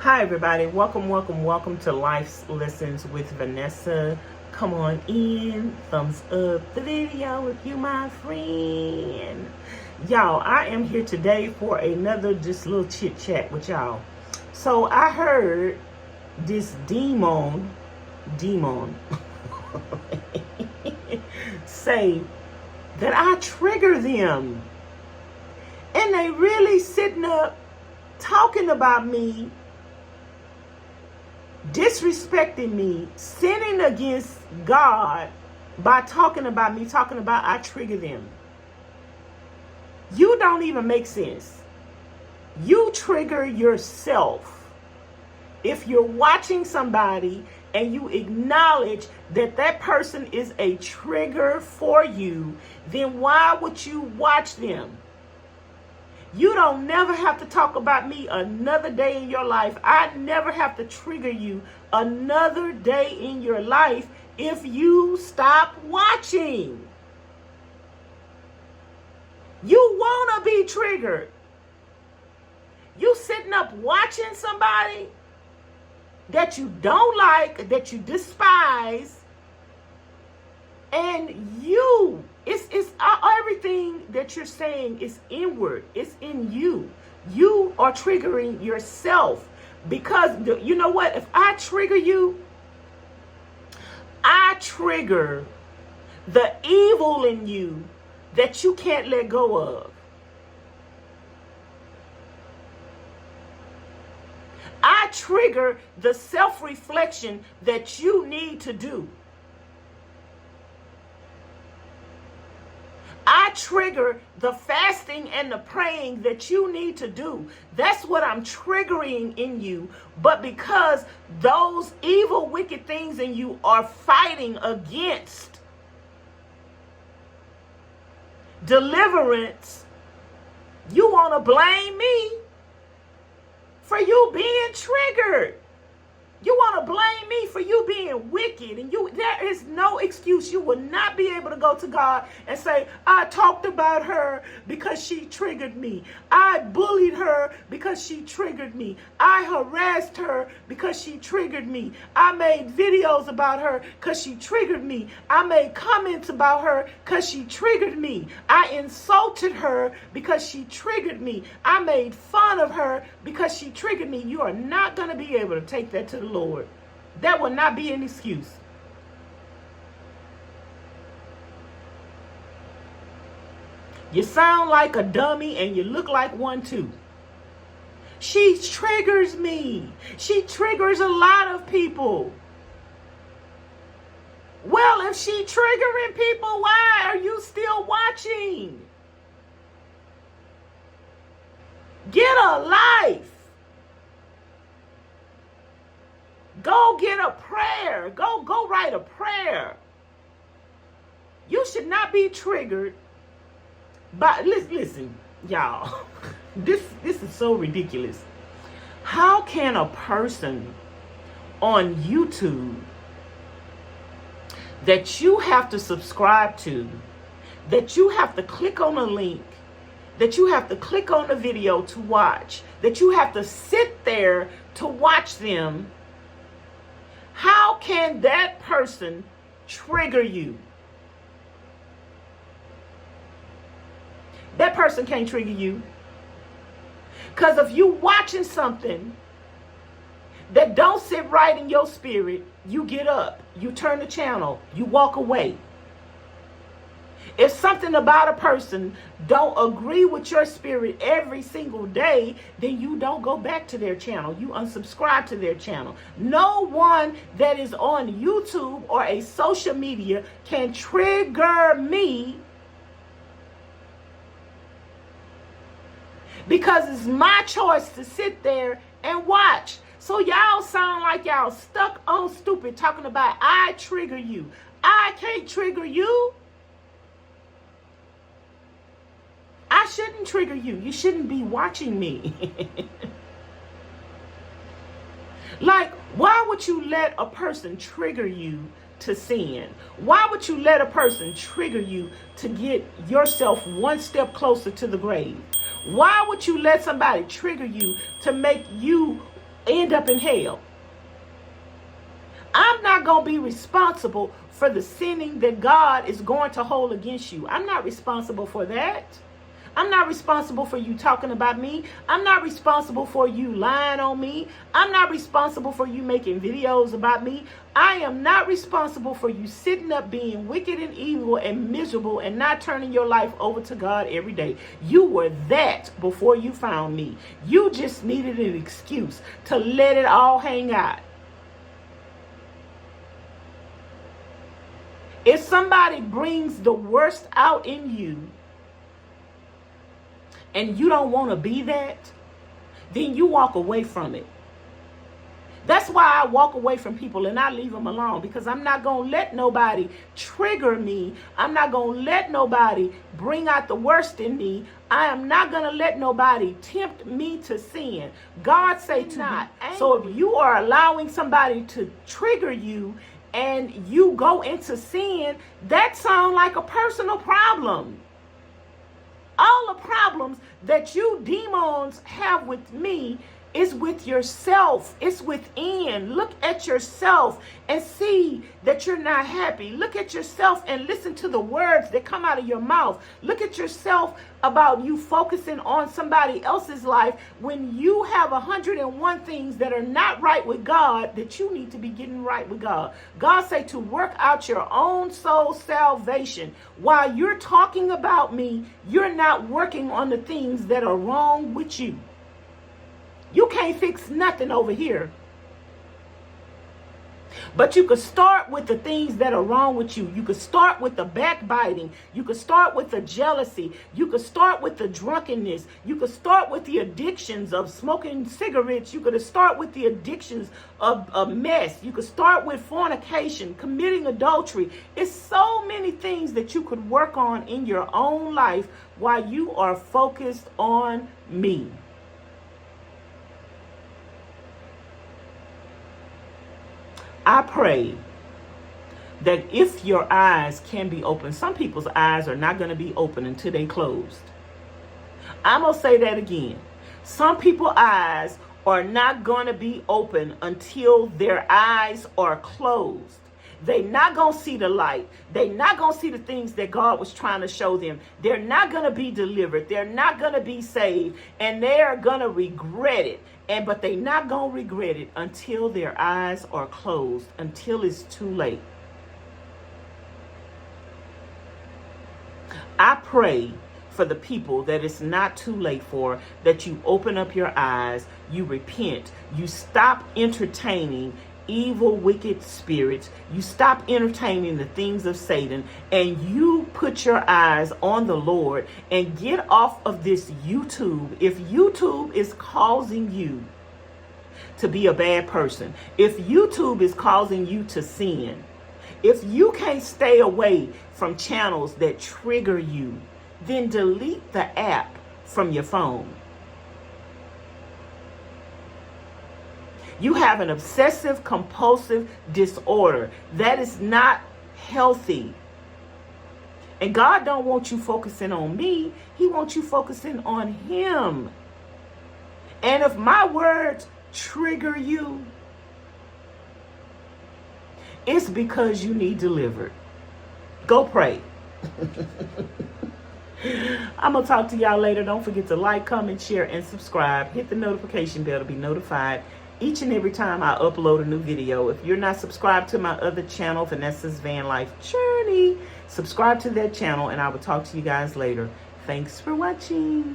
Hi everybody, welcome to Life's Lessons with Vanessa. Come on in, thumbs up the video if you my friend. Y'all, I am here today for another just little chit chat with y'all. So I heard this demon say that I trigger them. And they really sitting up talking about me, disrespecting me, sinning against God by talking about I trigger them. You don't even make sense. You trigger yourself. If you're watching somebody and you acknowledge that that person is a trigger for you, then why would you watch them? You don't never have to talk about me another day in your life. I never have to trigger you another day in your life if you stop watching. You want to be triggered. You sitting up watching somebody that you don't like, that you despise, and it's everything that you're saying is inward. It's in you. You are triggering yourself because you know what? If I trigger you, I trigger the evil in you that you can't let go of. I trigger the self-reflection that you need to do. I trigger the fasting and the praying that you need to do. That's what I'm triggering in you. But because those evil, wicked things in you are fighting against deliverance, you want to blame me for you being triggered. You want to blame me for you being wicked, and there is no excuse. You will not be able to go to God and say, I talked about her because she triggered me. I bullied her because she triggered me. I harassed her because she triggered me. I made videos about her because she triggered me. I made comments about her because she triggered me. I insulted her because she triggered me. I made fun of her because she triggered me. You are not going to be able to take that to the Lord. That will not be an excuse. You sound like a dummy and you look like one too. She triggers me. She triggers a lot of people. Well, if she triggering people, why are you still watching? Get a life. Go get a prayer. Go write a prayer. You should not be triggered by, listen, y'all, this is so ridiculous. How can a person on YouTube that you have to subscribe to, that you have to click on a link, that you have to click on the video to watch, that you have to sit there to watch them, how can that person trigger you? That person can't trigger you. Because if you watching something that don't sit right in your spirit, you get up, you turn the channel, you walk away. If something about a person don't agree with your spirit every single day, then you don't go back to their channel. You unsubscribe to their channel. No one that is on YouTube or a social media can trigger me because it's my choice to sit there and watch. So y'all sound like y'all stuck on stupid talking about I trigger you. I can't trigger you. I shouldn't trigger you. You shouldn't be watching me. Like, why would you let a person trigger you to sin? Why would you let a person trigger you to get yourself one step closer to the grave? Why would you let somebody trigger you to make you end up in hell. I'm not going to be responsible for the sinning that God is going to hold against you. I'm not responsible for that. I'm not responsible for you talking about me. I'm not responsible for you lying on me. I'm not responsible for you making videos about me. I am not responsible for you sitting up being wicked and evil and miserable and not turning your life over to God every day. You were that before you found me. You just needed an excuse to let it all hang out. If somebody brings the worst out in you and you don't want to be that, then you walk away from it. That's why I walk away from people and I leave them alone, because I'm not going to let nobody trigger me. I'm not going to let nobody bring out the worst in me. I am not going to let nobody tempt me to sin. God say to not. So if you are allowing somebody to trigger you and you go into sin, that sounds like a personal problem. All the problems that you demons have with me is with yourself. It's within. Look at yourself and see that you're not happy. Look at yourself and listen to the words that come out of your mouth. Look at yourself about you focusing on somebody else's life when you have 101 things that are not right with God that you need to be getting right with God. God say to work out your own soul salvation. While you're talking about me, you're not working on the things that are wrong with you. You can't fix nothing over here. But you could start with the things that are wrong with you. You could start with the backbiting. You could start with the jealousy. You could start with the drunkenness. You could start with the addictions of smoking cigarettes. You could start with the addictions of mess. You could start with fornication, committing adultery. It's so many things that you could work on in your own life while you are focused on me. I pray that if your eyes can be opened, some people's eyes are not going to be open until they closed. I'm going to say that again. Some people's eyes are not going to be open until their eyes are closed. They're not going to see the light. They're not going to see the things that God was trying to show them. They're not going to be delivered. They're not going to be saved. And they're going to regret it. But they're not going to regret it until their eyes are closed, until it's too late. I pray for the people that it's not too late for, that you open up your eyes, you repent, you stop entertaining evil, wicked spirits, you stop entertaining the things of Satan, and you put your eyes on the Lord and get off of this YouTube. If YouTube is causing you to be a bad person, if YouTube is causing you to sin, if you can't stay away from channels that trigger you, then delete the app from your phone. You have an obsessive compulsive disorder. That is not healthy. And God don't want you focusing on me. He wants you focusing on him. And if my words trigger you, it's because you need delivered. Go pray. I'm going to talk to y'all later. Don't forget to like, comment, share, and subscribe. Hit the notification bell to be notified each and every time I upload a new video. If you're not subscribed to my other channel, Vanessa's Van Life Journey, subscribe to that channel, and I will talk to you guys later. Thanks for watching.